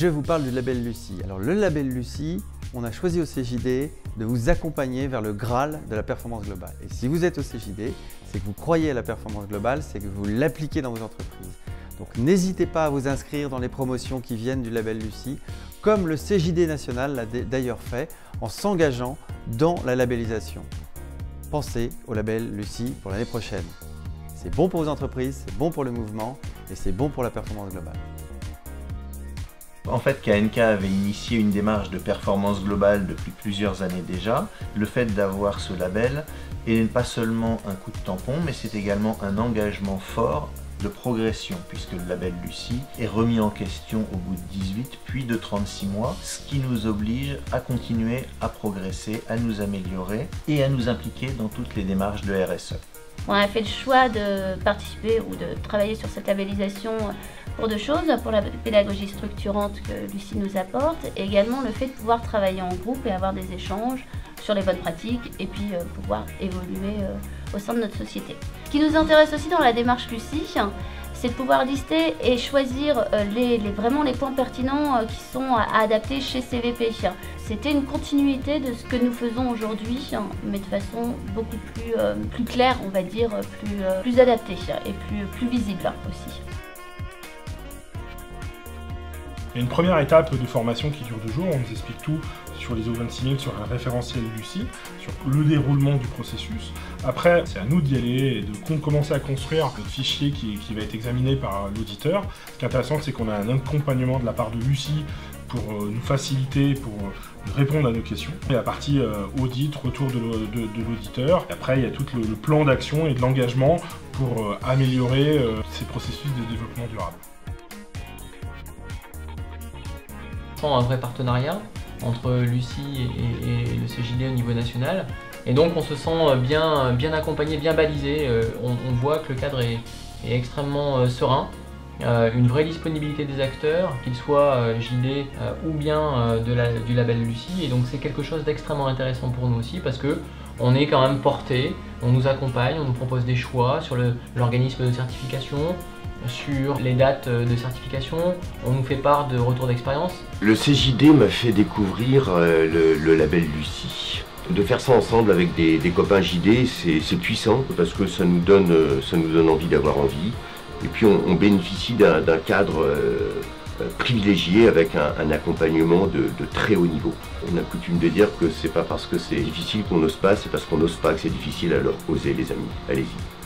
je vous parle du label Lucie. Alors le label Lucie, on a choisi au CJD de vous accompagner vers le Graal de la performance globale. Et si vous êtes au CJD, c'est que vous croyez à la performance globale, c'est que vous l'appliquez dans vos entreprises. Donc n'hésitez pas à vous inscrire dans les promotions qui viennent du label Lucie, comme le CJD national l'a d'ailleurs fait en s'engageant dans la labellisation. Pensez au label Lucie pour l'année prochaine. C'est bon pour vos entreprises, c'est bon pour le mouvement et c'est bon pour la performance globale. En fait, KNK avait initié une démarche de performance globale depuis plusieurs années déjà. Le fait d'avoir ce label est pas seulement un coup de tampon, mais c'est également un engagement fort de progression, puisque le label Lucie est remis en question au bout de 18 puis de 36 mois, ce qui nous oblige à continuer à progresser, à nous améliorer et à nous impliquer dans toutes les démarches de RSE. On a fait le choix de participer ou de travailler sur cette labellisation pour deux choses, pour la pédagogie structurante que Lucie nous apporte et également le fait de pouvoir travailler en groupe et avoir des échanges sur les bonnes pratiques et puis pouvoir évoluer au sein de notre société. Ce qui nous intéresse aussi dans la démarche Lucie, c'est de pouvoir lister et choisir vraiment les points pertinents qui sont à adapter chez CVP. C'était une continuité de ce que nous faisons aujourd'hui, mais de façon beaucoup plus claire, on va dire, plus adaptée et plus visible aussi. Il y a une première étape de formation qui dure 2 jours, on nous explique tout sur les Open Signing, sur un référentiel Lucie, sur le déroulement du processus. Après, c'est à nous d'y aller et de commencer à construire le fichier qui va être examiné par l'auditeur. Ce qui est intéressant, c'est qu'on a un accompagnement de la part de Lucie pour nous faciliter, pour répondre à nos questions. Et la partie audit, retour de l'auditeur. Après, il y a tout le plan d'action et de l'engagement pour améliorer ces processus de développement durable. Un vrai partenariat entre Lucie et le CJD au niveau national. Et donc on se sent bien accompagné, bien balisé. On voit que le cadre est extrêmement serein. Une vraie disponibilité des acteurs, qu'ils soient JD ou bien du label Lucie. Et donc c'est quelque chose d'extrêmement intéressant pour nous aussi parce que on est quand même porté, on nous accompagne, on nous propose des choix sur l'organisme de certification, sur les dates de certification, on nous fait part de retours d'expérience. Le CJD m'a fait découvrir le label Lucie. De faire ça ensemble avec des copains JD, c'est puissant parce que ça nous donne envie d'avoir envie. Et puis on bénéficie d'un cadre privilégié avec un accompagnement de très haut niveau. On a coutume de dire que c'est pas parce que c'est difficile qu'on n'ose pas, c'est parce qu'on n'ose pas que c'est difficile, alors osez les amis, allez-y.